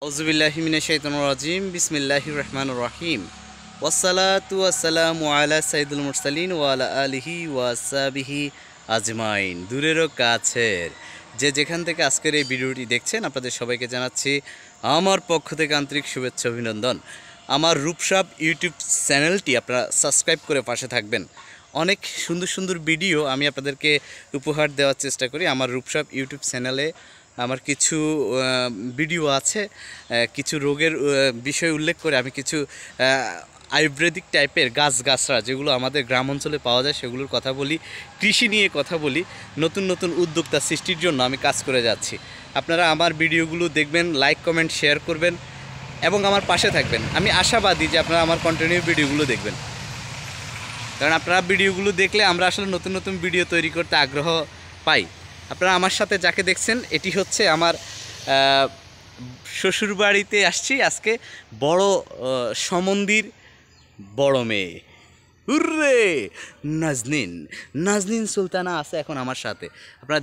আউযুবিল্লাহি মিনাশ শাইতানির রাজিম বিসমিল্লাহির রহমানির রহিম ওয়াসসালাতু ওয়াসসালামু আলা সাইয়্যিদুল মুরসালিন ওয়া আলা আলিহি ওয়া আসহাবিহি আজমাইন। দূরেরও কাছের যে যেখান থেকে আজকের এই ভিডিওটি দেখছেন আপনাদের সবাইকে জানাচ্ছি আমার পক্ষ থেকে আন্তরিক শুভেচ্ছা অভিনন্দন। আমার রূপসাব ইউটিউব চ্যানেলটি আপনারা সাবস্ক্রাইব করে পাশে থাকবেন। অনেক সুন্দর সুন্দর ভিডিও আমি আপনাদেরকে উপহার দেওয়ার চেষ্টা করি। আমার রূপসাব ইউটিউব চ্যানেলে আমার কিছু ভিডিও আছে, কিছু রোগের বিষয় উল্লেখ করে আমি কিছু আয়ুর্বেদিক টাইপের গাছগাছড়া যেগুলো আমাদের গ্রাম অঞ্চলে পাওয়া যায় সেগুলোর কথা বলি, কৃষি নিয়ে কথা বলি। নতুন নতুন উদ্যোক্তা সৃষ্টির জন্য আমি কাজ করে যাচ্ছি। আপনারা আমার ভিডিওগুলো দেখবেন, লাইক কমেন্ট শেয়ার করবেন এবং আমার পাশে থাকবেন। আমি আশাবাদী যে আপনারা আমার কন্টিনিউ ভিডিওগুলো দেখবেন, কারণ আপনারা ভিডিওগুলো দেখলে আমরা আসলে নতুন নতুন ভিডিও তৈরি করতে আগ্রহ পাই। আপনারা আমার সাথে যাকে দেখছেন এটি হচ্ছে আমার শ্বশুরবাড়িতে আসছি আজকে। বড় সমন্দির বড় মেয়ে, হুররে! নাজনীন নাজনীন সুলতানা আছে এখন আমার সাথে। আপনারা